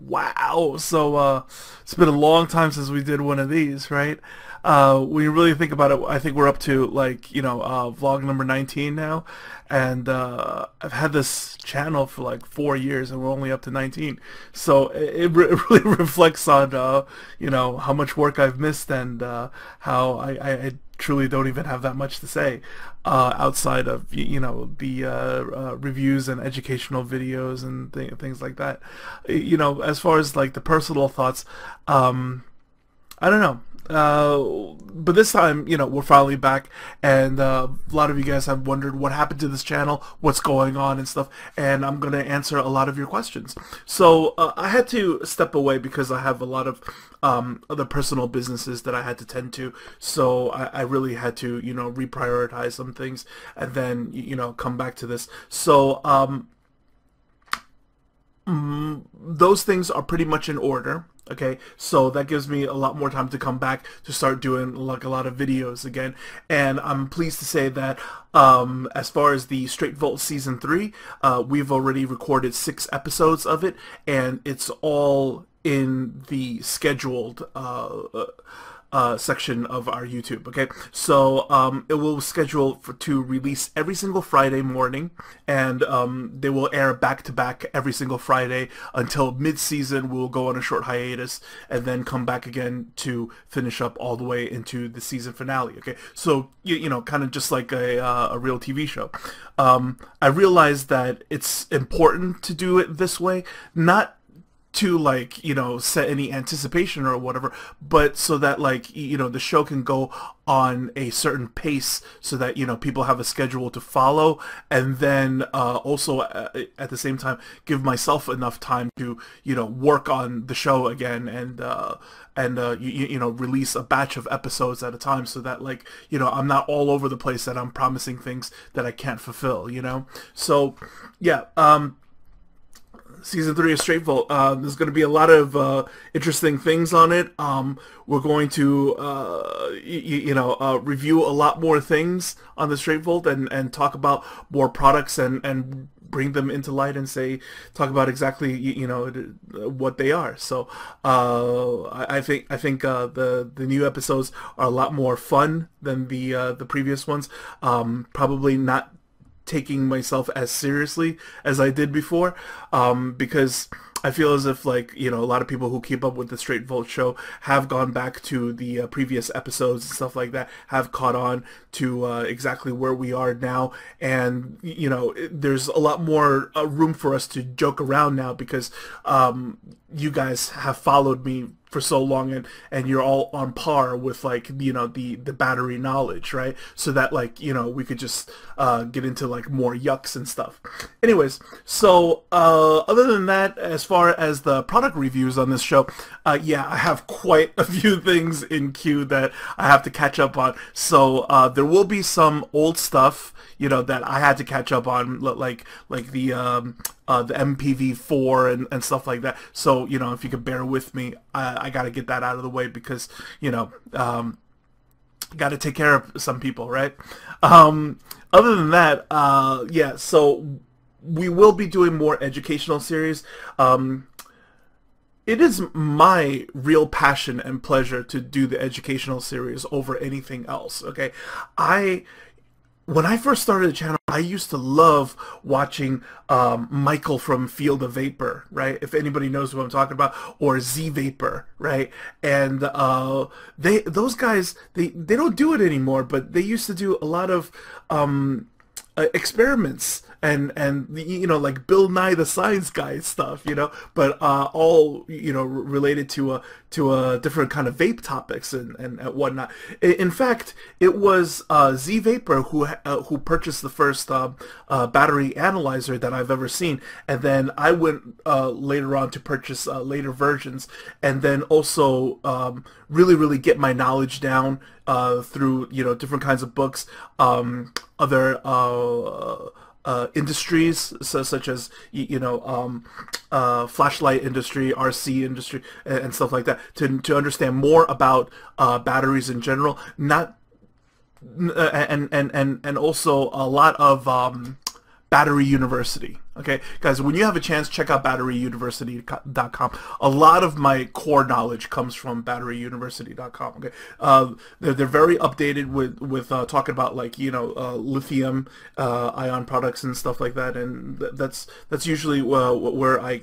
Wow. So it's been a long time since we did one of these, right? When you really think about it, I think we're up to like, vlog number 19 now. And I've had this channel for like 4 years and we're only up to 19. So it really reflects on, how much work I've missed and how I truly don't even have that much to say outside of the reviews and educational videos and things like that. As far as like the personal thoughts, I don't know. But this time, we're finally back, and a lot of you guys have wondered what happened to this channel, what's going on and stuff, and I'm going to answer a lot of your questions. So I had to step away because I have a lot of other personal businesses that I had to tend to, so I really had to, reprioritize some things, and then, come back to this. So those things are pretty much in order. Okay, so that gives me a lot more time to come back to start doing like a lot of videos again, and I'm pleased to say that as far as the Straight Vault Season 3, we've already recorded 6 episodes of it, and it's all in the scheduled section of our YouTube. Okay, so it will schedule to release every single Friday morning, and they will air back to back every single Friday until mid-season. We'll go on a short hiatus and then come back again to finish up all the way into the season finale. Okay, so kind of just like a real TV show. I realized that it's important to do it this way, not to like set any anticipation or whatever, but so that like the show can go on a certain pace, so that people have a schedule to follow, and then also at the same time give myself enough time to work on the show again, and release a batch of episodes at a time, so that like I'm not all over the place, that I'm promising things that I can't fulfill. So yeah, Season 3 of Straight Vault. There's going to be a lot of interesting things on it. We're going to, review a lot more things on the Straight Vault, and talk about more products, and bring them into light, and talk about exactly what they are. So I think the new episodes are a lot more fun than the previous ones. Probably not taking myself as seriously as I did before, because I feel as if like a lot of people who keep up with the Straight Vault show have gone back to the previous episodes and stuff like that, have caught on to exactly where we are now, and there's a lot more room for us to joke around now, because you guys have followed me for so long, and you're all on par with like the battery knowledge, right? So that like we could just get into like more yucks and stuff. Anyways, so other than that, as far as the product reviews on this show, yeah, I have quite a few things in queue that I have to catch up on. So there will be some old stuff that I had to catch up on, like the MPV4 and stuff like that. So if you could bear with me, I got to get that out of the way, because got to take care of some people, right? Other than that, yeah, so we will be doing more educational series. It is my real passion and pleasure to do the educational series over anything else. Okay, when I first started the channel, I used to love watching Michael from Field of Vapor, right? If anybody knows what I'm talking about, or Z Vapor, right? And those guys, they don't do it anymore, but they used to do a lot of experiments, and like Bill Nye the Science Guy stuff, but all related to a different kind of vape topics and whatnot. In fact, it was Z Vapor who purchased the first battery analyzer that I've ever seen, and then I went later on to purchase later versions, and then also really get my knowledge down through different kinds of books, other industries, such as flashlight industry, RC industry, and stuff like that, to understand more about batteries in general. Not and also a lot of Battery University. Okay, guys, when you have a chance, check out batteryuniversity.com. A lot of my core knowledge comes from batteryuniversity.com. Okay, they're very updated with talking about, like, lithium ion products and stuff like that, and that's usually where I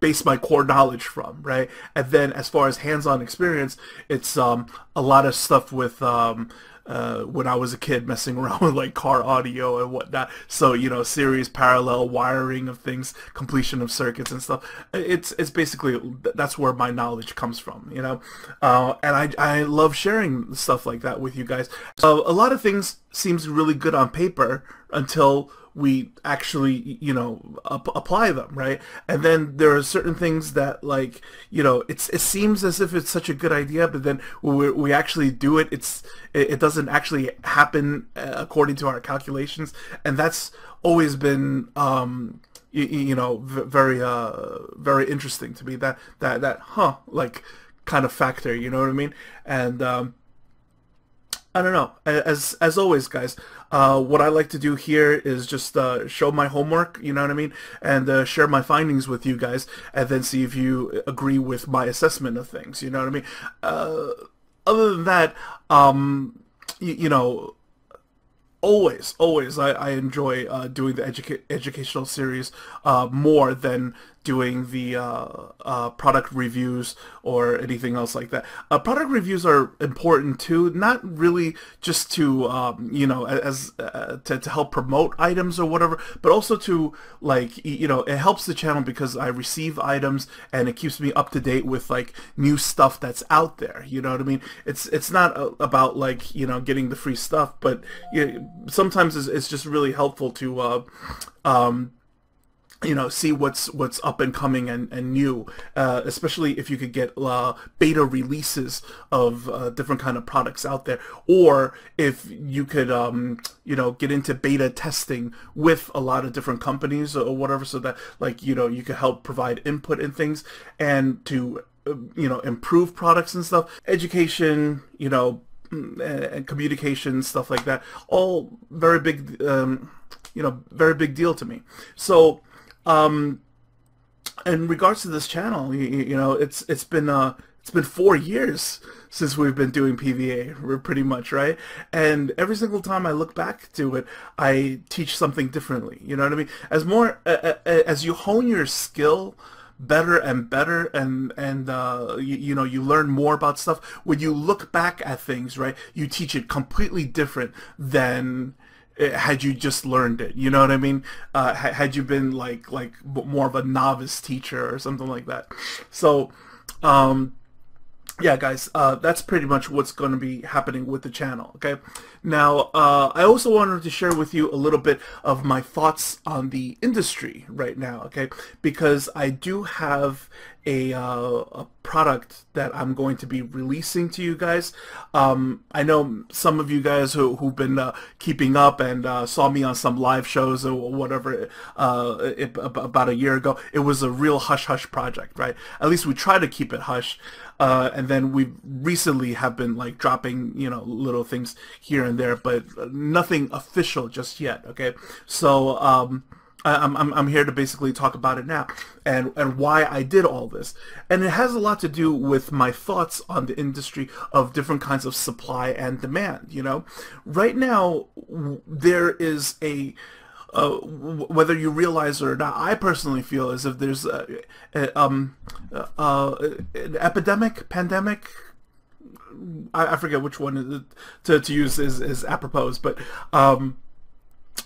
base my core knowledge from, right? And then as far as hands-on experience, it's a lot of stuff with when I was a kid, messing around with like car audio and whatnot. So, series parallel wiring of things, completion of circuits and stuff. It's basically, that's where my knowledge comes from, and I love sharing stuff like that with you guys. So a lot of things seems really good on paper until we actually, apply them, right? And then there are certain things that, like, it seems as if it's such a good idea, but then when we actually do it, it doesn't actually happen according to our calculations, and that's always been, very very interesting to me. That like kind of factor, you know what I mean? And I don't know. As always, guys, what I like to do here is just show my homework, you know what I mean, and share my findings with you guys, and then see if you agree with my assessment of things, you know what I mean. Other than that, always I enjoy doing the educational series more than doing the product reviews or anything else like that. Product reviews are important too, not really just to to help promote items or whatever, but also to, like, it helps the channel because I receive items and it keeps me up to date with, like, new stuff that's out there, you know what I mean? It's not about, like, getting the free stuff, but sometimes it's just really helpful to see what's up and coming and new, especially if you could get beta releases of different kind of products out there, or if you could get into beta testing with a lot of different companies or whatever, so that, like, you could help provide input in things and to improve products and stuff. Education, and communication, stuff like that, all very big, very big deal to me. So in regards to this channel, it's been 4 years since we've been doing PVA, pretty much, right? And every single time I look back to it, I teach something differently, you know what I mean? As you hone your skill better and better, and you learn more about stuff, when you look back at things, right, you teach it completely different than had you just learned it, you know what I mean? Had you been like more of a novice teacher or something like that. So yeah, guys, that's pretty much what's going to be happening with the channel. Okay, now I also wanted to share with you a little bit of my thoughts on the industry right now. Okay, because I do have a product that I'm going to be releasing to you guys. I know some of you guys who've been keeping up and saw me on some live shows or whatever about a year ago. It was a real hush-hush project, right? At least we try to keep it hush. And then we recently have been, like, dropping, little things here and there, but nothing official just yet. Okay, so I'm here to basically talk about it now and why I did all this. And it has a lot to do with my thoughts on the industry of different kinds of supply and demand. Right now there is a whether you realize it or not, I personally feel as if there's an pandemic. I forget which one to use is apropos, but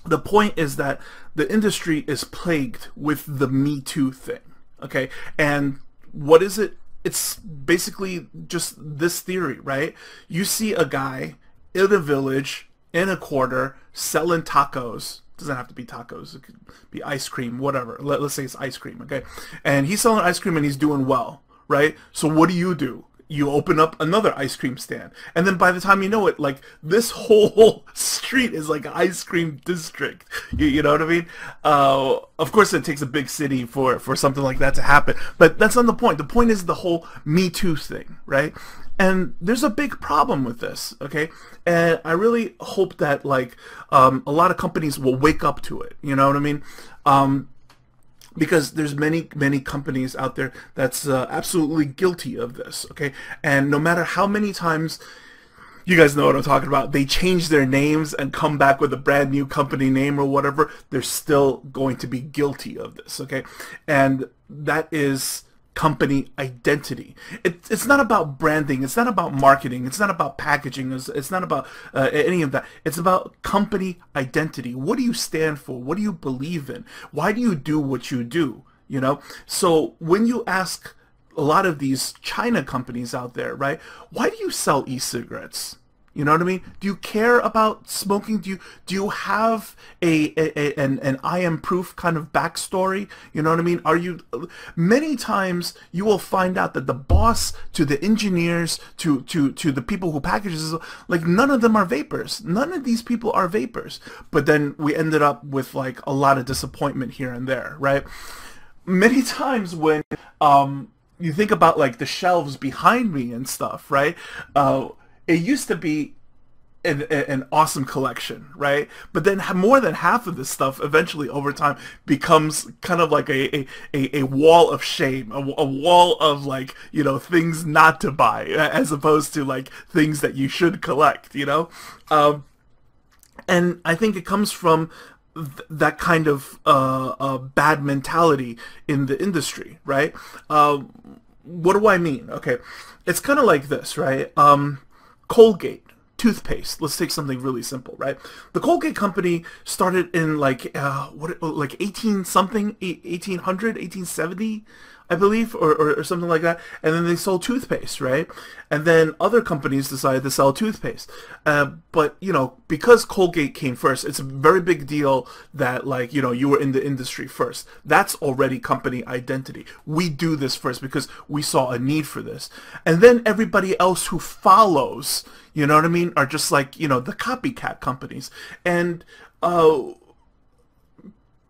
the point is that the industry is plagued with the Me Too thing, okay? And what is it? It's basically just this theory, right? You see a guy in a village, in a quarter, selling tacos. Doesn't have to be tacos. It could be ice cream, whatever. Let's say it's ice cream, okay? And he's selling ice cream and he's doing well, right? So what do? You open up another ice cream stand, and then by the time you know it, like, this whole street is like an ice cream district. You know what I mean? Of course it takes a big city for something like that to happen, but that's not the point. The point is the whole Me Too thing, right? And there's a big problem with this, okay? And I really hope that like a lot of companies will wake up to it. You know what I mean? Because there's many companies out there that's absolutely guilty of this, okay? And no matter how many times, you guys know what I'm talking about, they change their names and come back with a brand new company name or whatever, they're still going to be guilty of this, okay? And that is company identity. It's not about branding, it's not about marketing, it's not about packaging, it's not about any of that. It's about company identity. What do you stand for? What do you believe in? Why do you do what you do? You know? So when you ask a lot of these China companies out there, right, why do you sell e-cigarettes? You know what I mean? Do you care about smoking? Do you have an I am proof kind of backstory? You know what I mean? Are you, many times you will find out that the boss to the engineers to the people who packages, like none of them are vapors. None of these people are vapors. But then we ended up with like a lot of disappointment here and there, right? Many times when you think about like the shelves behind me and stuff, right? It used to be an awesome collection, right? But then more than half of this stuff eventually over time becomes kind of like a wall of shame, a wall of like, you know, things not to buy as opposed to like things that you should collect, you know? And I think it comes from that kind of bad mentality in the industry, right? What do I mean? Okay, it's kind of like this, right? Colgate toothpaste. Let's take something really simple, right? The Colgate company started in like like 1870, I believe, or something like that, and then they sold toothpaste, right? And then other companies decided to sell toothpaste. But, you know, because Colgate came first, it's a very big deal that, like, you know, you were in the industry first. That's already company identity. We do this first because we saw a need for this. And then everybody else who follows, you know what I mean, are just like, you know, the copycat companies. And,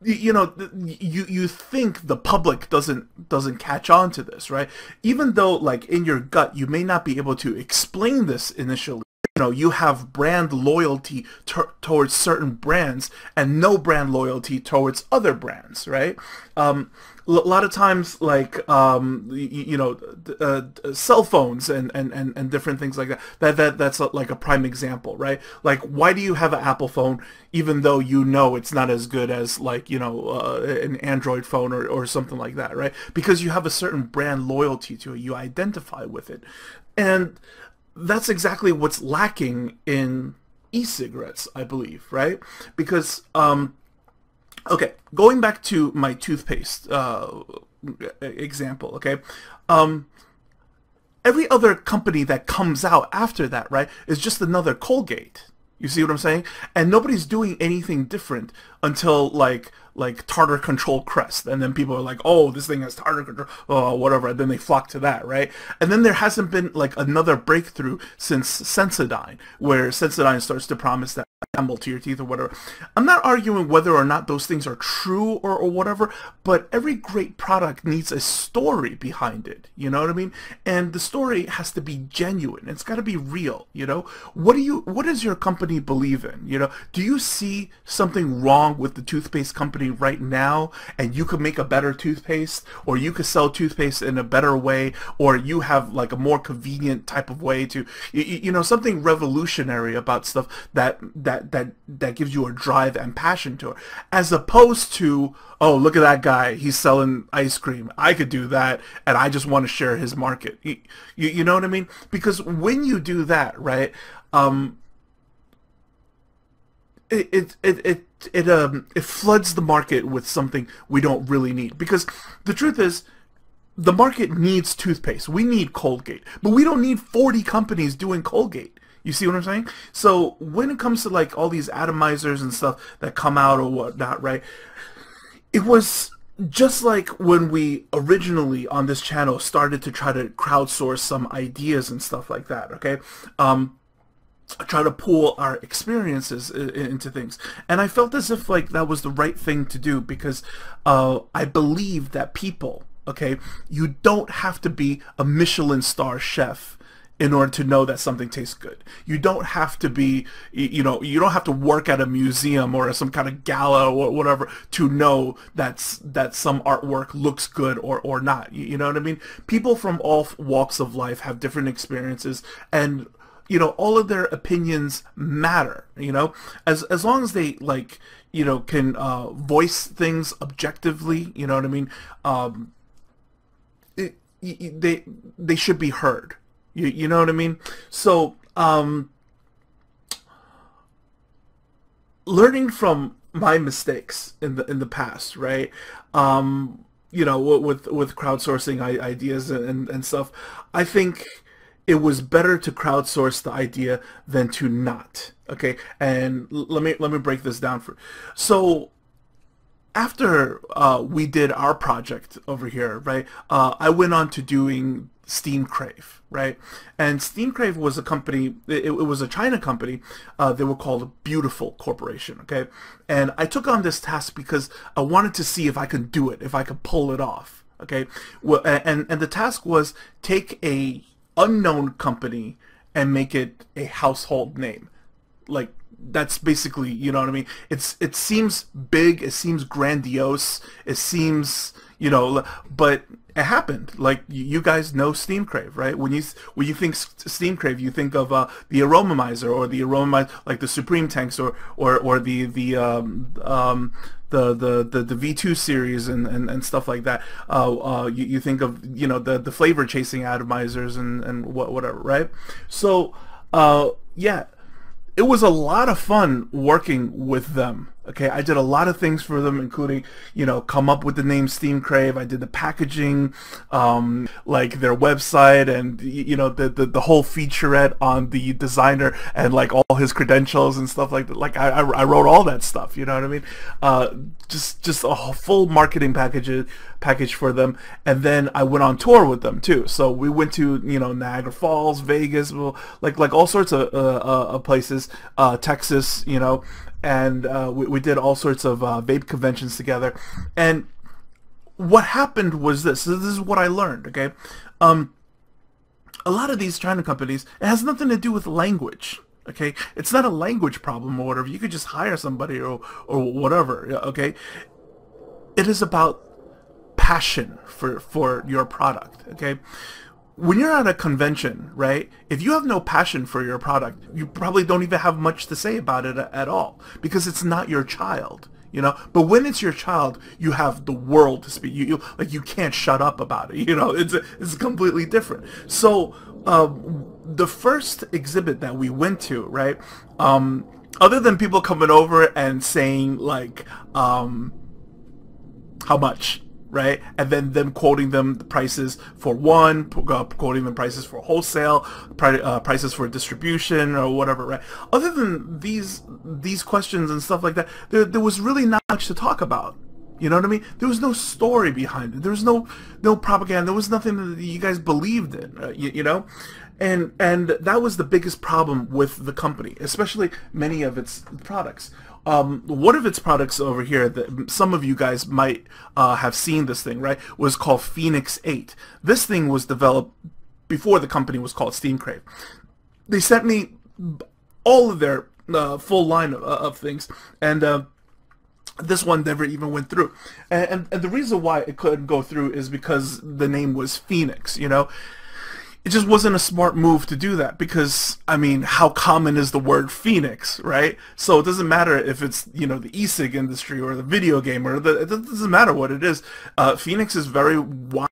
you know, you think the public doesn't catch on to this, right? Even though, like, in your gut, you may not be able to explain this initially. You know, you have brand loyalty towards certain brands and no brand loyalty towards other brands, right? A lot of times, like, you know, cell phones and different things like that. That's like a prime example, right? Like, why do you have an Apple phone even though you know it's not as good as, like, you know, an Android phone or something like that, right? Because you have a certain brand loyalty to it. You identify with it. And that's exactly what's lacking in e-cigarettes, I believe, right? Because, okay, going back to my toothpaste example, okay? Every other company that comes out after that, right, is just another Colgate. You see what I'm saying? And nobody's doing anything different until like tartar control crest, and then people are like, oh, this thing has tartar control, oh, whatever, and then they flock to that, right? And then there hasn't been like another breakthrough since Sensodyne, where Sensodyne starts to promise that enamel to your teeth or whatever. I'm not arguing whether or not those things are true or whatever, but every great product needs a story behind it, you know what I mean? And the story has to be genuine. It's got to be real, you know? What does your company believe in, you know? Do you see something wrong with the toothpaste company right now, and you could make a better toothpaste, or you could sell toothpaste in a better way, or you have like a more convenient type of way to, you know, something revolutionary about stuff that gives you a drive and passion to it, as opposed to, oh, look at that guy, he's selling ice cream, I could do that, and I just want to share his market. You know what I mean? Because when you do that, right, it floods the market with something we don't really need. Because the truth is, the market needs toothpaste. We need Colgate, but we don't need 40 companies doing Colgate. You see what I'm saying? So when it comes to like all these atomizers and stuff that come out or whatnot, right? It was just like when we originally on this channel started to try to crowdsource some ideas and stuff like that, okay? Try to pool our experiences into things, and I felt as if like that was the right thing to do, because I believe that people, okay, you don't have to be a Michelin star chef in order to know that something tastes good. You don't have to be, you know, you don't have to work at a museum or some kind of gala or whatever to know that some artwork looks good or not. You know what I mean? People from all walks of life have different experiences, and you know, all of their opinions matter. You know, as long as they, like, you know, can voice things objectively. You know what I mean? They should be heard. You know what I mean? So, learning from my mistakes in the past, right? You know, with crowdsourcing ideas and stuff, I think it was better to crowdsource the idea than to not. Okay, and let me break this down for. So after we did our project over here, right? I went on to doing Steam Crave, right? And Steam Crave was a company, it was a China company. They were called Beautiful Corporation, okay? And I took on this task because I wanted to see if I could do it, if I could pull it off, okay? Well, and the task was take a unknown company and make it a household name. Like, that's basically, you know what I mean? It seems big, it seems grandiose, it seems, you know, but it happened. Like, you guys know Steam Crave, right? When you think Steam Crave, you think of the Aromamizer, or the Aromamizer, like the Supreme Tanks, or the V2 series and stuff like that. You think of, you know, the flavor chasing atomizers and whatever, right? So yeah, it was a lot of fun working with them. Okay, I did a lot of things for them, including, you know, come up with the name Steam Crave. I did the packaging, like their website, and, you know, the whole featurette on the designer and like all his credentials and stuff like that. Like I wrote all that stuff. You know what I mean? Just a full marketing package for them. And then I went on tour with them too. So we went to, you know, Niagara Falls, Vegas, like all sorts of places, Texas, you know. And we did all sorts of vape conventions together. And what happened was this. So this is what I learned, okay? A lot of these China companies, it has nothing to do with language, okay? It's not a language problem or whatever. You could just hire somebody or whatever, okay? It is about passion for your product, okay? When you're at a convention, right, if you have no passion for your product, you probably don't even have much to say about it at all, because it's not your child, you know. But when it's your child, you have the world to speak. You like, you can't shut up about it, you know. It's completely different. So the first exhibit that we went to, right, other than people coming over and saying like, how much, right? And then them quoting them the prices for one, quoting them prices for wholesale, prices for distribution or whatever, right? Other than these questions and stuff like that, there was really not much to talk about. You know what I mean? There was no story behind it. There was no propaganda. There was nothing that you guys believed in, you know? And that was the biggest problem with the company, especially many of its products. One of its products over here that some of you guys might have seen this thing, right, was called Phoenix 8. This thing was developed before the company was called Steam Crave. They sent me all of their full line of things, and this one never even went through. And the reason why it couldn't go through is because the name was Phoenix, you know. It just wasn't a smart move to do that, because, I mean, how common is the word Phoenix, right? So it doesn't matter if it's, you know, the e-cig industry or the video game, or it doesn't matter what it is. Phoenix is very wide.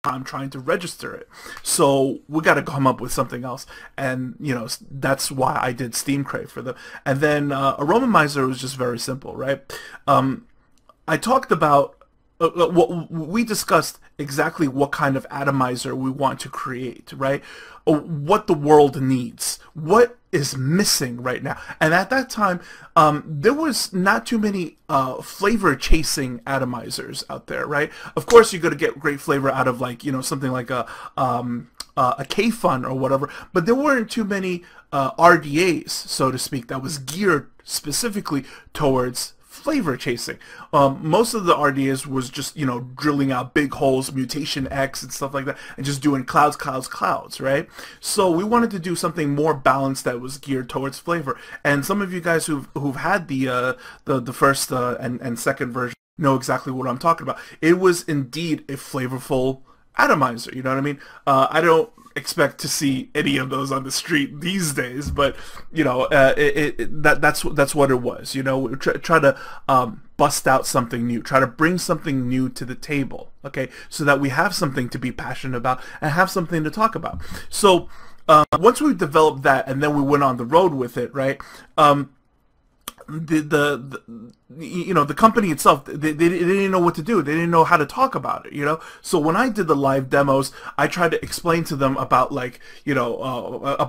I'm trying to register it, so we got to come up with something else, and, you know, that's why I did Steam Crave for them. And then Aromamizer was just very simple, right? I talked about we discussed exactly what kind of atomizer we want to create, right? What the world needs, what is missing right now. And at that time, there was not too many flavor chasing atomizers out there, right? Of course, you're going to get great flavor out of, like, you know, something like a K-Fun or whatever, but there weren't too many RDAs, so to speak, that was geared specifically towards flavor chasing. Most of the RDAs was just, you know, drilling out big holes, mutation X and stuff like that, and just doing clouds, clouds, clouds, right? So we wanted to do something more balanced that was geared towards flavor. And some of you guys who've had the first and second version know exactly what I'm talking about. It was indeed a flavorful atomizer, you know what I mean? I don't expect to see any of those on the street these days, but you know, that's what it was. You know, we try to bust out something new, try to bring something new to the table, okay, so that we have something to be passionate about and have something to talk about. So once we developed that, and then we went on the road with it, right? You know, the company itself, they didn't know what to do. They didn't know how to talk about it, you know. So when I did the live demos, I tried to explain to them about, like, you know,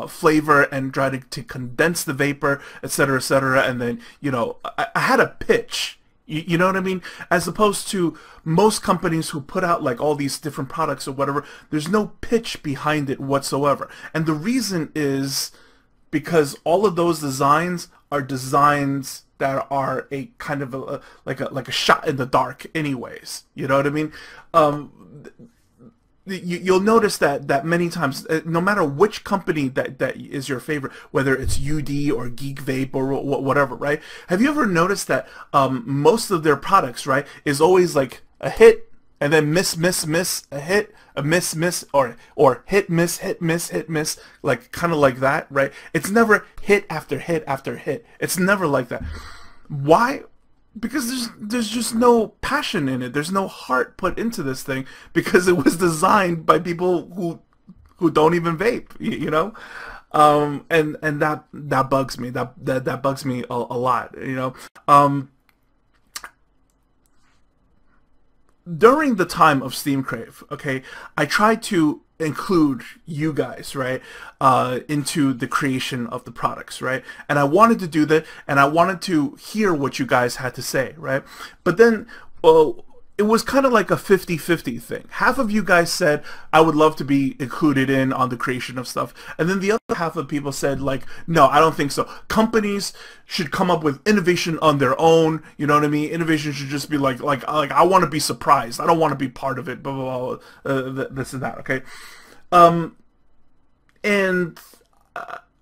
flavor, and try to condense the vapor, etc., etc. And then, you know, I had a pitch. You know what I mean? As opposed to most companies who put out like all these different products or whatever, there's no pitch behind it whatsoever. And the reason is because all of those designs are designs that are a kind of like a shot in the dark anyways. You know what I mean? You'll notice that many times, no matter which company that is your favorite, whether it's UD or Geek Vape or whatever, right? Have you ever noticed that most of their products, right, is always like a hit and then miss, a hit, a miss, or hit, miss, like kind of like that, right? It's never hit after hit after hit. It's never like that. Why? Because there's just no passion in it. There's no heart put into this thing, because it was designed by people who don't even vape, you know. And that bugs me. That bugs me a lot, you know. During the time of Steam Crave, okay, I tried to include you guys, right, into the creation of the products, right? And I wanted to do that, and I wanted to hear what you guys had to say, right? But then, well, it was kind of like a 50-50 thing. Half of you guys said, I would love to be included in on the creation of stuff. And then the other half of people said, like, no, I don't think so. Companies should come up with innovation on their own. You know what I mean? Innovation should just be like I want to be surprised. I don't want to be part of it, blah, blah, blah, this and that, okay? And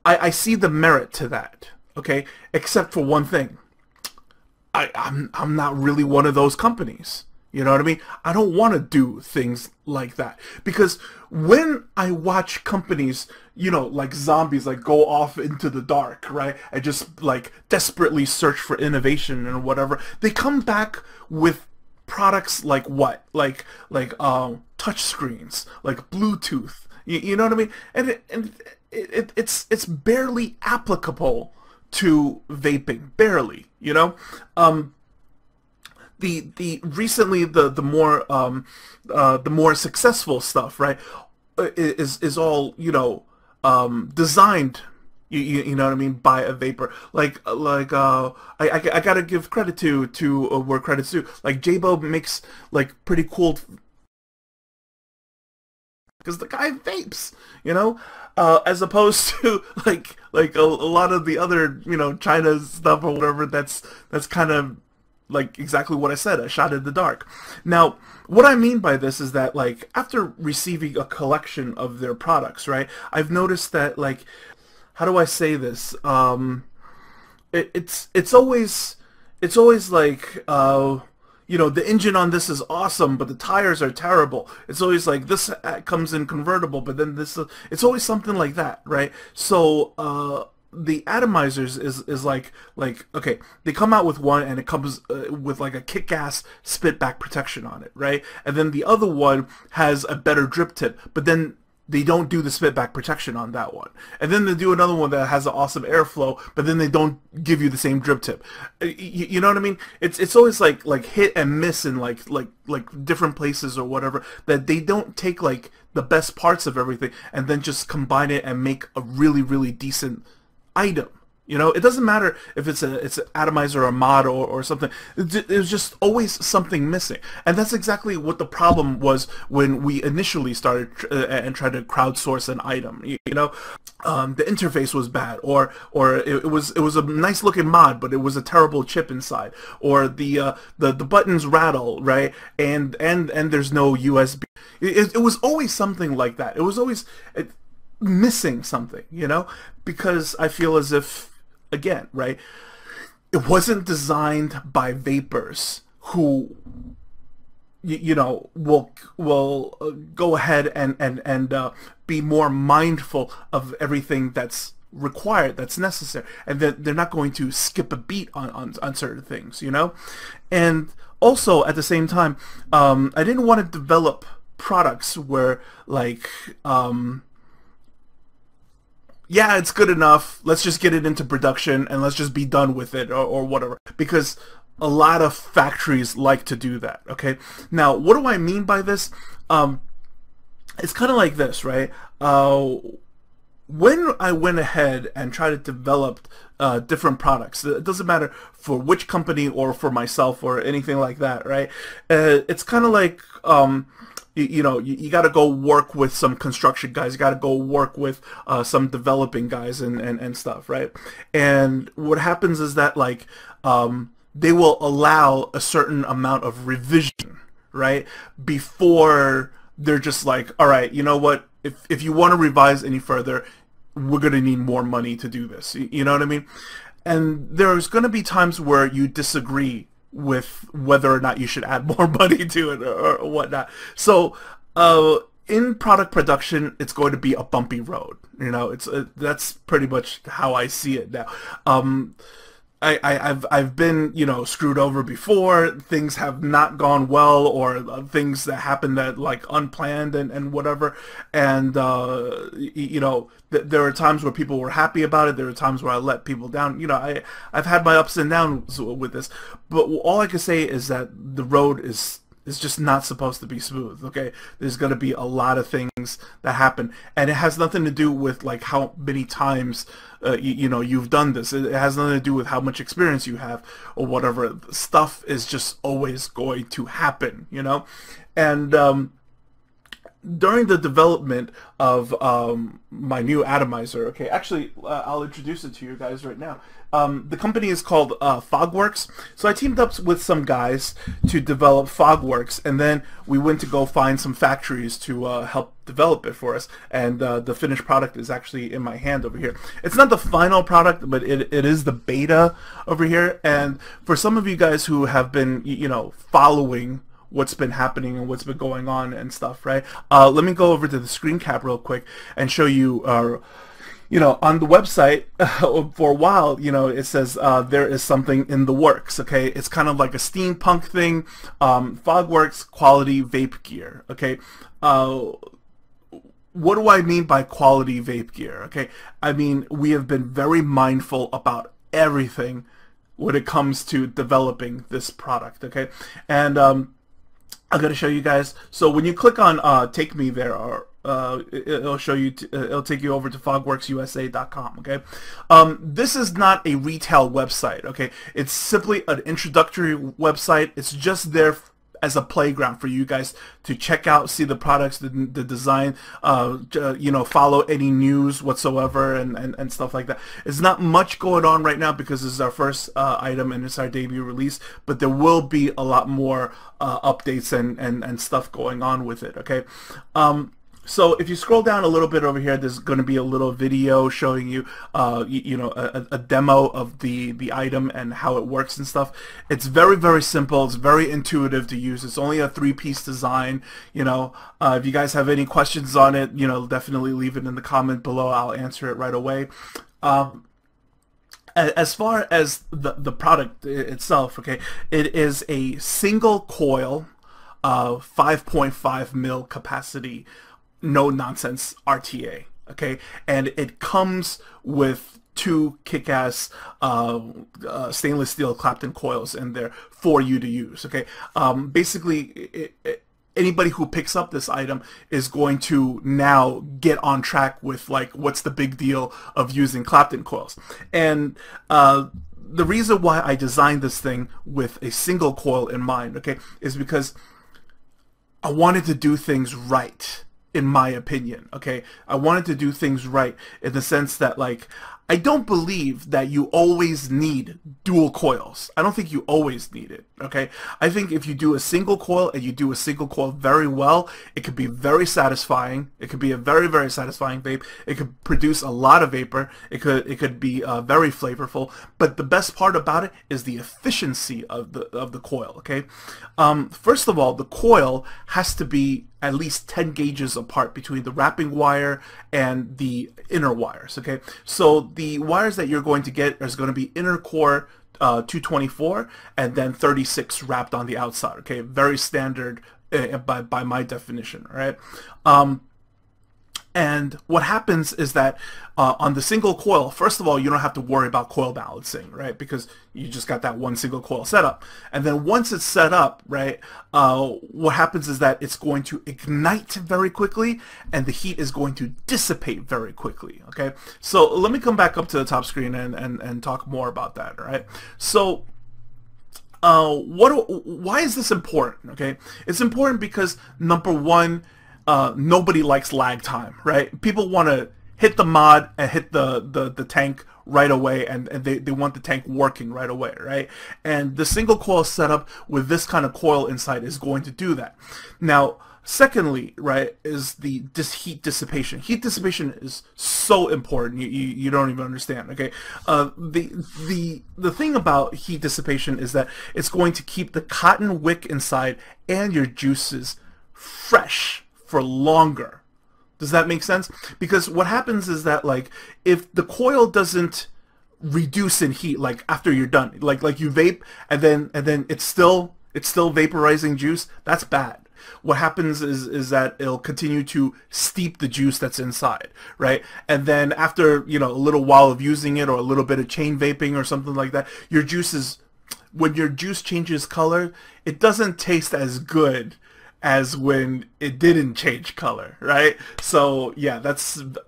I see the merit to that, okay? Except for one thing. I'm not really one of those companies. You know what I mean? I don't want to do things like that, because when I watch companies, you know, like zombies, like go off into the dark, right, and just like desperately search for innovation and whatever, they come back with products like what? Like touch screens, like Bluetooth. You know what I mean? And it's barely applicable to vaping, barely. You know. Recently the more successful stuff, right, is all, you know, designed, you know what I mean, by a vapor. I gotta give credit to where credit's due. Like J-Bo makes like pretty cool, because the guy vapes, you know, as opposed to like a lot of the other, you know, China stuff or whatever. That's kind of like exactly what I said, a shot in the dark. Now, what I mean by this is that, like, after receiving a collection of their products, right, I've noticed that, like, how do I say this? It's always like, you know, the engine on this is awesome, but the tires are terrible. It's always like this comes in convertible, but then this, it's always something like that, right? So, the atomizers is like okay, they come out with one and it comes with like a kick-ass spit back protection on it, right? And then the other one has a better drip tip, but then they don't do the spit back protection on that one. And then they do another one that has an awesome airflow, but then they don't give you the same drip tip. You know what I mean? It's always like hit and miss in like different places or whatever, that they don't take like the best parts of everything and then just combine it and make a really, really decent item. You know, it doesn't matter if it's an atomizer or a mod or something. There's just always something missing, and that's exactly what the problem was when we initially started and tried to crowdsource an item. You know, the interface was bad, or it was a nice looking mod, but it was a terrible chip inside, or the buttons rattle, right, and there's no USB. It was always something like that. It was always missing something, you know, because I feel as if, again, right, it wasn't designed by vapors who, you know, will go ahead and be more mindful of everything that's required, that's necessary, and that they're not going to skip a beat on certain things, you know. And also at the same time, I didn't want to develop products where, like, yeah, it's good enough, let's just get it into production and let's just be done with it, or whatever, because a lot of factories like to do that. Okay, now what do I mean by this? It's kind of like this, right? When I went ahead and tried to develop different products, it doesn't matter for which company or for myself or anything like that, right? It's kind of like, you know, you got to go work with some construction guys, you got to go work with some developing guys and stuff, right? And what happens is that, like, they will allow a certain amount of revision, right, before they're just like, all right, you know what, if you want to revise any further, we're going to need more money to do this. You know what I mean? And there's going to be times where you disagree with whether or not you should add more money to it, or whatnot. So in product production, it's going to be a bumpy road. You know, it's that's pretty much how I see it now. I've been, you know, screwed over before. Things have not gone well, or things that happen that, like, unplanned and whatever. And you know, there are times where people were happy about it. There are times where I let people down. You know, I've had my ups and downs with this. But all I can say is that the road is just not supposed to be smooth. Okay, there's going to be a lot of things that happen, and it has nothing to do with, like, how many times you know, you've done this. It has nothing to do with how much experience you have or whatever. Stuff is just always going to happen, you know. And during the development of my new atomizer, okay, actually, I'll introduce it to you guys right now. The company is called Fogworx. So I teamed up with some guys to develop Fogworx, and then we went to go find some factories to help develop it for us. And the finished product is actually in my hand over here. It's not the final product, but it is the beta over here. And for some of you guys who have been, you know, following what's been happening and what's been going on and stuff, right? Let me go over to the screen cap real quick and show you, you know, on the website, for a while, you know, it says there is something in the works, okay? It's kind of like a steampunk thing, Fogworx quality vape gear, okay? What do I mean by quality vape gear, okay? I mean, we have been very mindful about everything when it comes to developing this product, okay? And I'm going to show you guys. So when you click on Take Me there, or it'll show you, it'll take you over to fogworxusa.com, okay? This is not a retail website, okay? It's simply an introductory website. It's just there as a playground for you guys to check out, see the products, the design, you know, follow any news whatsoever, and stuff like that. It's not much going on right now because this is our first item and it's our debut release, but there will be a lot more updates and stuff going on with it, okay? So if you scroll down a little bit over here, there's going to be a little video showing you, you know, a demo of the item and how it works and stuff. It's very, very simple. It's very intuitive to use. It's only a 3-piece design. You know, if you guys have any questions on it, you know, definitely leave it in the comment below. I'll answer it right away. As far as the product itself, okay, it is a single coil, 5.5 mil capacity, no nonsense RTA, okay, and it comes with 2 kick-ass stainless steel Clapton coils in there for you to use, okay. Basically, anybody who picks up this item is going to now get on track with like what's the big deal of using Clapton coils. And the reason why I designed this thing with a single coil in mind, okay, is because I wanted to do things right, in my opinion, okay? I wanted to do things right in the sense that, like, I don't believe that you always need dual coils. I don't think you always need it, okay? I think if you do a single coil and you do a single coil very well, it could be very satisfying. It could be a very, very satisfying vape. It could produce a lot of vapor. It could be very flavorful. But the best part about it is the efficiency of the coil, okay? First of all, the coil has to be at least 10 gauges apart between the wrapping wire and the inner wires, okay? So the wires that you're going to get is going to be inner core 224 and then 36 wrapped on the outside, okay? Very standard by my definition, all right? And what happens is that on the single coil, first of all, you don't have to worry about coil balancing, right? Because you just got that one single coil setup. And then once it's set up, right, what happens is that it's going to ignite very quickly and the heat is going to dissipate very quickly, okay? So let me come back up to the top screen and talk more about that, all right? So why is this important, okay? It's important because, number one, nobody likes lag time, right? People want to hit the mod and hit the tank right away, and they want the tank working right away, right? And the single coil setup with this kind of coil inside is going to do that. Now, secondly, right, is this heat dissipation. Heat dissipation is so important. You don't even understand, okay? The thing about heat dissipation is that it's going to keep the cotton wick inside and your juices fresh for longer. Does that make sense? Because what happens is that, like, if the coil doesn't reduce in heat, like after you're done, like you vape and then it's still vaporizing juice, that's bad. What happens is that it'll continue to steep the juice that's inside, right? And then after, you know, a little while of using it or a little bit of chain vaping or something like that, your juices, when your juice changes color, it doesn't taste as good as when it didn't change color, right? So yeah,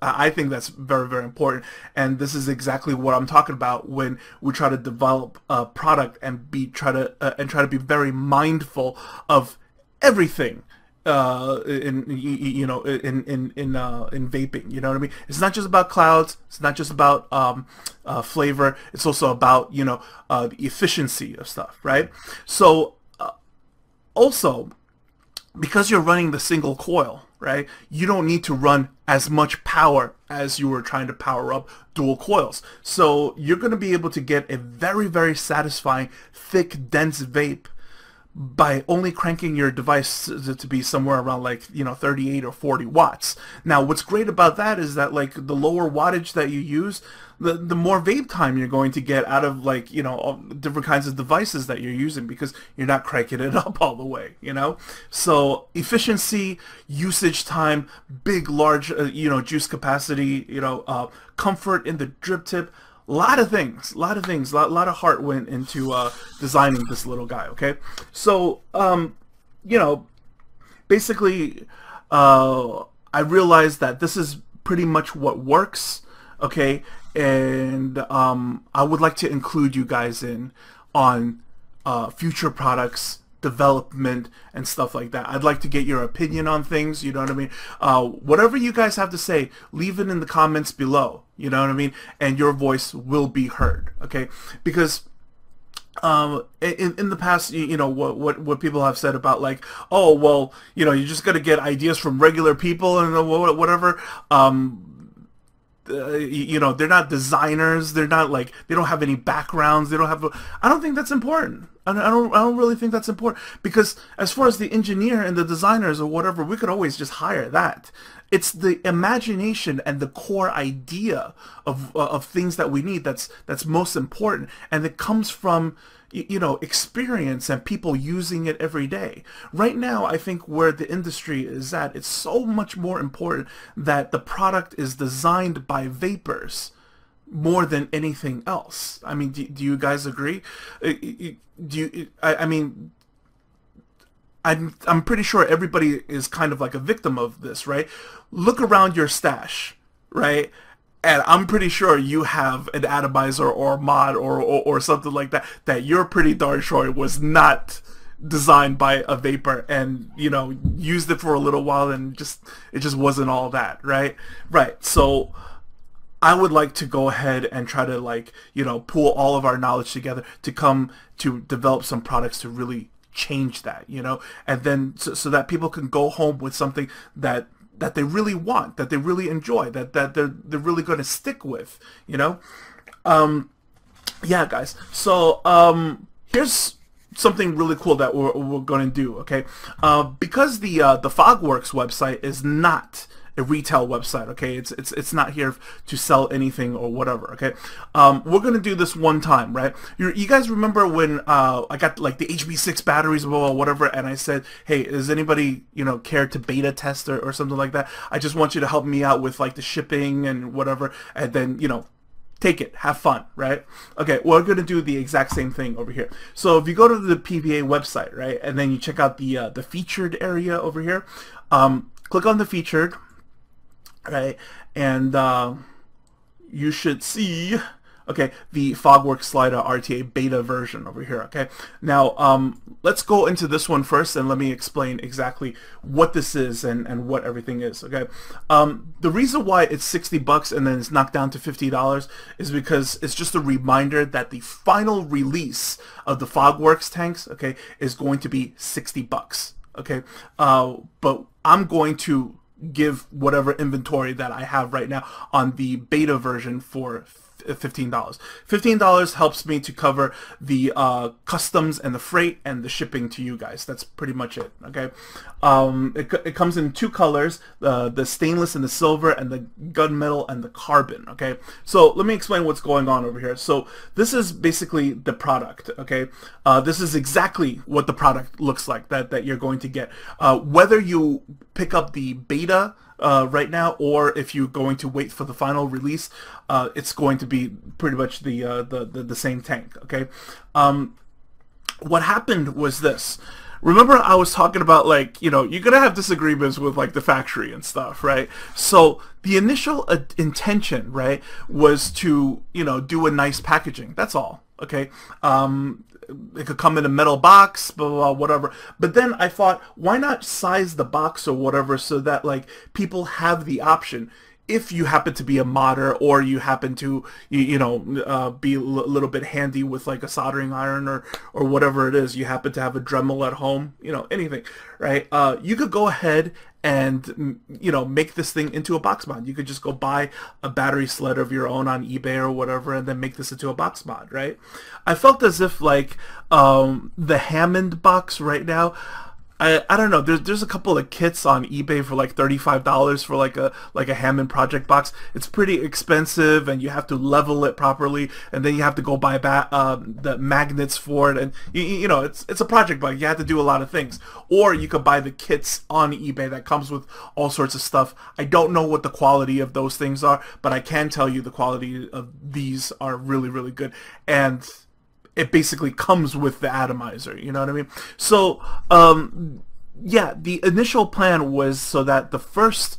I think that's very, very important, and this is exactly what I'm talking about when we try to develop a product and try to be very mindful of everything in vaping. You know what I mean? It's not just about clouds. It's not just about flavor. It's also about, you know, the efficiency of stuff, right? So also, because you're running the single coil, right, you don't need to run as much power as you were trying to power up dual coils. So you're going to be able to get a very, very satisfying, thick, dense vape by only cranking your device to be somewhere around, like, you know, 38 or 40 watts. Now, what's great about that is that, like, the lower wattage that you use, the more vape time you're going to get out of, like, you know, all different kinds of devices that you're using, because you're not cranking it up all the way, you know? So efficiency, usage time, big, large, you know, juice capacity, you know, comfort in the drip tip, a lot of things, a lot of heart went into designing this little guy, okay? So, you know, basically, I realized that this is pretty much what works, okay? And I would like to include you guys in on future products, development, and stuff like that. I'd like to get your opinion on things, you know what I mean? Whatever you guys have to say, leave it in the comments below, you know what I mean? And your voice will be heard, okay? Because in the past, you know, what people have said about, like, oh, well, you know, you just got to get ideas from regular people and whatever. You know, they're not designers. They're not, like, they don't have any backgrounds. They don't have. I don't think that's important. I don't really think that's important, because as far as the engineer and the designers or whatever, we could always just hire that. It's the imagination and the core idea of things that we need that's most important, and it comes from, you know, experience and people using it every day. Right now, I think where the industry is at, it's so much more important that the product is designed by vapors more than anything else. I mean, do you guys agree? I mean, I'm pretty sure everybody is kind of like a victim of this, right? Look around your stash, right? And I'm pretty sure you have an atomizer or a mod or something like that that you're pretty darn sure was not designed by a vapor, and you know, used it for a little while and it just wasn't all that, right? Right. So I would like to go ahead and try to, like, you know, pool all of our knowledge together to come to develop some products to really change that, you know, and then so that people can go home with something that they really want, that they really enjoy, that they're really going to stick with, you know. Yeah, guys. So here's something really cool that we're going to do. Okay, because the Fogworx website is not a retail website. Okay, it's not here to sell anything or whatever. Okay, we're gonna do this one time, right? You guys remember when I got like the HB6 batteries or whatever, and I said, hey, does anybody, you know, care to beta test or something like that? I just want you to help me out with like the shipping and whatever, and then, you know, take it, have fun, right? Okay, we're gonna do the exact same thing over here. So if you go to the PVA website, right, and then you check out the featured area over here, click on the featured, right, and you should see, okay, the Fogworx Slider RTA beta version over here. Okay, now let's go into this one first, and let me explain exactly what this is and what everything is. Okay, the reason why it's $60 and then it's knocked down to $50 is because it's just a reminder that the final release of the Fogworx tanks, okay, is going to be $60. Okay, but I'm going to give whatever inventory that I have right now on the beta version for $15. $15 helps me to cover the customs and the freight and the shipping to you guys. That's pretty much it. Okay, it comes in two colors, the stainless and the silver, and the gunmetal and the carbon. Okay, so let me explain what's going on over here. So this is basically the product. Okay, this is exactly what the product looks like that you're going to get, whether you pick up the beta right now, or if you're going to wait for the final release, it's going to be pretty much the same tank. Okay, what happened was this. Remember I was talking about, like, you know, you're gonna have disagreements with like the factory and stuff, right? So the initial intention, right, was to, you know, do a nice packaging. That's all. Okay, it could come in a metal box, blah, blah, blah, whatever. But then I thought, why not size the box or whatever so that, like, people have the option, if you happen to be a modder, or you happen to, you know, be a little bit handy with like a soldering iron or whatever it is, you happen to have a Dremel at home, you know, anything, right? You could go ahead and, you know, make this thing into a box mod. You could just go buy a battery sled of your own on eBay or whatever, and then make this into a box mod, right? I felt as if, like, the Hammond box right now, I don't know. There's a couple of kits on eBay for like $35 for like a Hammond project box. It's pretty expensive, and you have to level it properly, and then you have to go buy the magnets for it, and you know, it's a project box. You have to do a lot of things. Or you could buy the kits on eBay that comes with all sorts of stuff. I don't know what the quality of those things are, but I can tell you the quality of these are really, really good, and it basically comes with the atomizer, you know what I mean? So, yeah, the initial plan was so that the first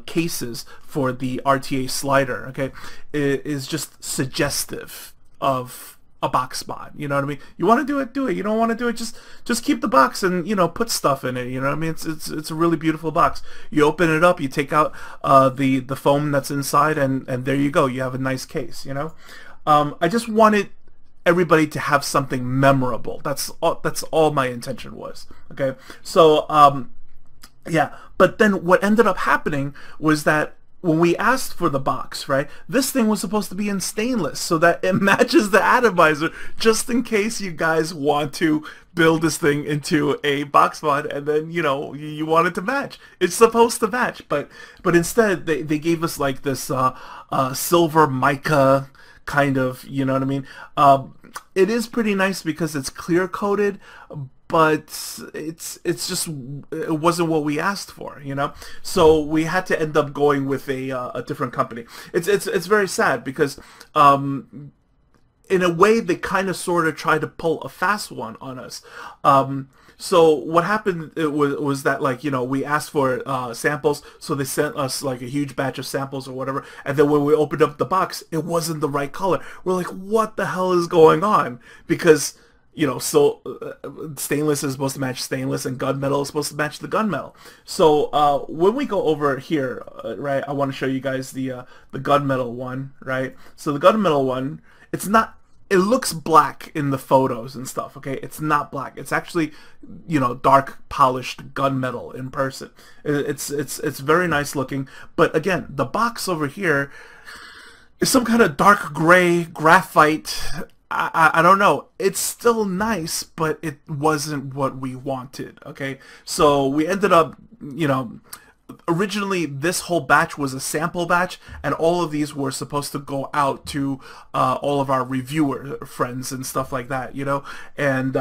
cases for the RTA slider, okay, is just suggestive of a box mod, you know what I mean? You want to do it, do it. You don't want to do it, just keep the box and, you know, put stuff in it, you know what I mean? It's a really beautiful box. You open it up, you take out the foam that's inside, and there you go. You have a nice case, you know? I just wanted everybody to have something memorable. That's all my intention was. Okay, so yeah, but then what ended up happening was that when we asked for the box, right, this thing was supposed to be in stainless so that it matches the atomizer, just in case you guys want to build this thing into a box mod, and then, you know, you want it to match. It's supposed to match, but instead they gave us like this silver mica kind of, you know what I mean? It is pretty nice because it's clear coated, but it's just, it wasn't what we asked for, you know. So we had to end up going with a different company. It's very sad because in a way they kind of sort of tried to pull a fast one on us. So what happened was that, like, you know, we asked for samples, so they sent us like a huge batch of samples or whatever, and then when we opened up the box, it wasn't the right color. We're like, what the hell is going on? Because, you know, so stainless is supposed to match stainless, and gunmetal is supposed to match the gunmetal. So when we go over here, right, I want to show you guys the gunmetal one, right? So the gunmetal one, it's not. It looks black in the photos and stuff, okay? It's not black. It's actually, you know, dark polished gunmetal in person. It's very nice looking. But again, the box over here is some kind of dark gray graphite. I don't know. It's still nice, but it wasn't what we wanted, okay? So we ended up, you know, originally this whole batch was a sample batch, and all of these were supposed to go out to all of our reviewer friends and stuff like that, you know, and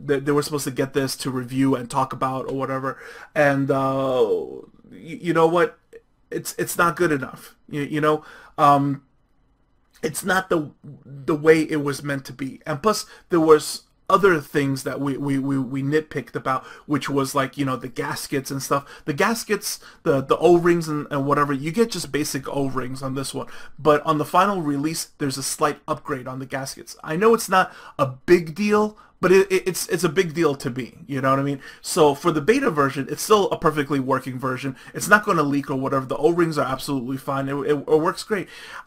they were supposed to get this to review and talk about or whatever, and you know what, it's not good enough, you know, it's not the way it was meant to be. And plus there was other things that we nitpicked about, which was like, you know, the gaskets and stuff. The gaskets, the O-rings and whatever, you get just basic O-rings on this one. But on the final release, there's a slight upgrade on the gaskets. I know it's not a big deal, but it's a big deal to me, you know what I mean? So for the beta version, it's still a perfectly working version. It's not going to leak or whatever. The O-rings are absolutely fine. It works great.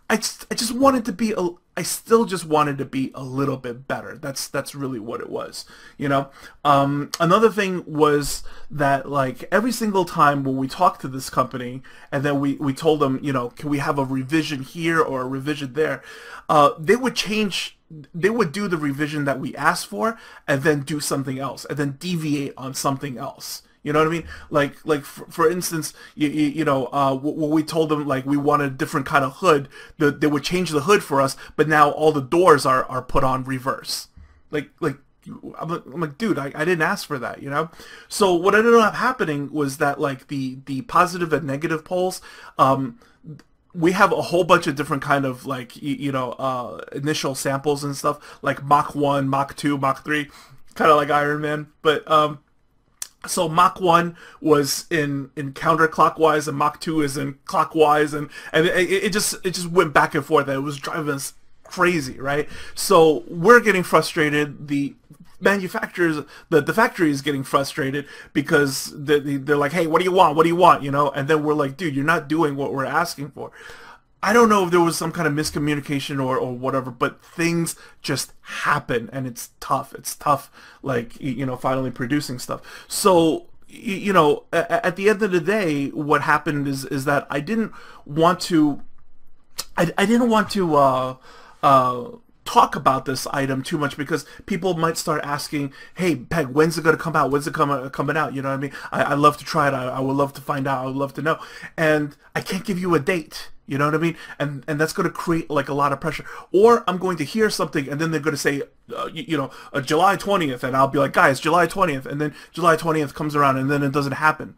I just wanted to be I still just wanted to be a little bit better. That's really what it was, you know? Another thing was that, like, every single time when we talked to this company and then we told them, you know, can we have a revision here or a revision there, they would do the revision that we asked for and then do something else and then deviate on something else. You know what I mean? Like for instance, you know, when we told them like we wanted a different kind of hood, they would change the hood for us, but now all the doors are put on reverse. Like I'm like, dude, I didn't ask for that, you know? So what ended up happening was that, like, the positive and negative poles, we have a whole bunch of different kind of, like, you know, initial samples and stuff, like Mach 1, Mach 2, Mach 3, kind of like Iron Man, but so Mach 1 was in counterclockwise and Mach 2 is in clockwise, and it just went back and forth, and it was driving us crazy, right? So we're getting frustrated. The manufacturers, the factory is getting frustrated because they're like, hey, what do you want, you know? And then we're like, dude, you're not doing what we're asking for. I don't know if there was some kind of miscommunication or whatever, but things just happen, and it's tough. It's tough, like, you know, finally producing stuff. So, you know, at the end of the day, what happened is that I didn't want to talk about this item too much, because people might start asking, hey, Peg, when's it going to come out? When's it coming out? You know what I mean? I love to try it. I would love to find out. I would love to know. And I can't give you a date. You know what I mean? And that's going to create, like, a lot of pressure. Or I'm going to hear something, and then they're going to say, you know, July 20th, and I'll be like, guys, July 20th. And then July 20th comes around, and then it doesn't happen.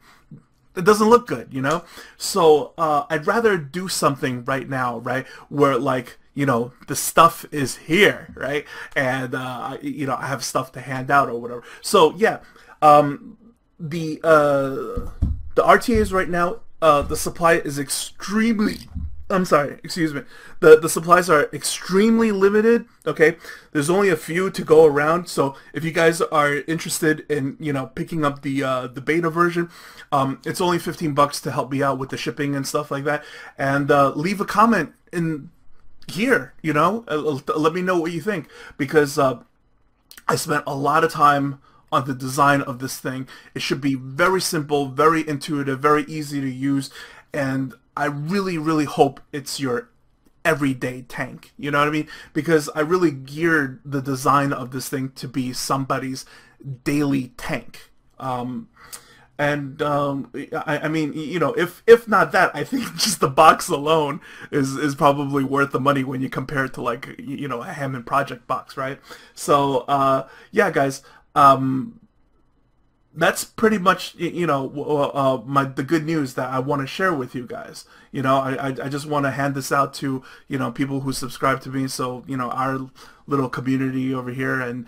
It doesn't look good, you know? So I'd rather do something right now, right, where, like, you know, the stuff is here, right? And, you know, I have stuff to hand out or whatever. So, yeah, the RTAs right now, the supply is extremely... I'm sorry, excuse me. The supplies are extremely limited, okay? There's only a few to go around, so if you guys are interested in, you know, picking up the beta version, it's only $15 to help me out with the shipping and stuff like that. And leave a comment in here, you know? Let me know what you think, because I spent a lot of time on the design of this thing. It should be very simple, very intuitive, very easy to use, and I really, really hope it's your everyday tank. You know what I mean? Because I really geared the design of this thing to be somebody's daily tank. I mean, you know, if not that, I think just the box alone is probably worth the money when you compare it to, like, you know, a Hammond Project box, right? So yeah, guys. That's pretty much, you know, the good news that I want to share with you guys. You know, I just want to hand this out to, you know, people who subscribe to me, so, you know, our little community over here, and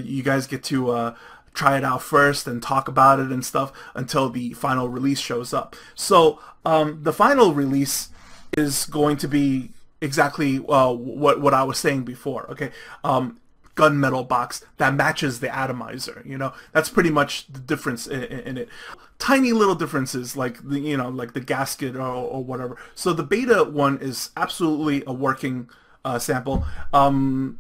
you guys get to try it out first and talk about it and stuff until the final release shows up. So the final release is going to be exactly what I was saying before. Okay, gunmetal box that matches the atomizer. You know, that's pretty much the difference in it. Tiny little differences like the, you know, like the gasket or whatever. So the beta one is absolutely a working sample. You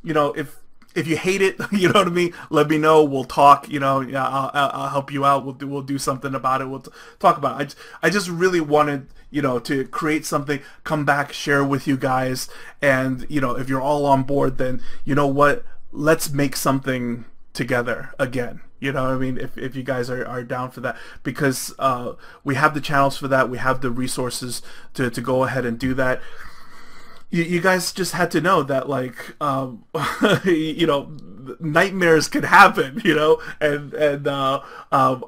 know, if you hate it, you know what I mean, let me know. We'll talk. You know, yeah, I'll help you out. We'll do something about it. We'll talk about it. I just really wanted, you know, to create something, come back, share with you guys, and you know, if you're all on board, then you know what, let's make something together again. You know what I mean, if you guys are down for that, because we have the channels for that, we have the resources to go ahead and do that. You guys just had to know that, like, you know, nightmares can happen, you know, and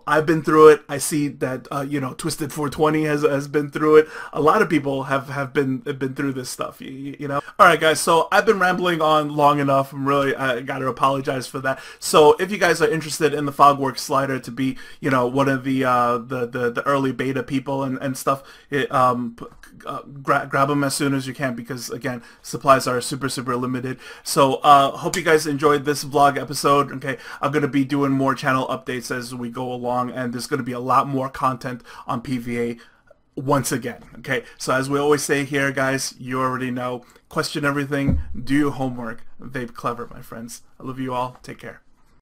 I've been through it. I see that you know, Twisted 420 has been through it. A lot of people have been through this stuff, you know. All right, guys. So I've been rambling on long enough. I got to apologize for that. So if you guys are interested in the Fogworx slider to be, you know, one of the early beta people and stuff, grab them as soon as you can, because again, supplies are super limited. So hope you guys enjoyed this vlog episode. Okay, I'm gonna be doing more channel updates as we go along, and there's gonna be a lot more content on PVA once again. Okay, so as we always say here, guys, you already know, question everything, do your homework, vape clever, my friends. I love you all. Take care.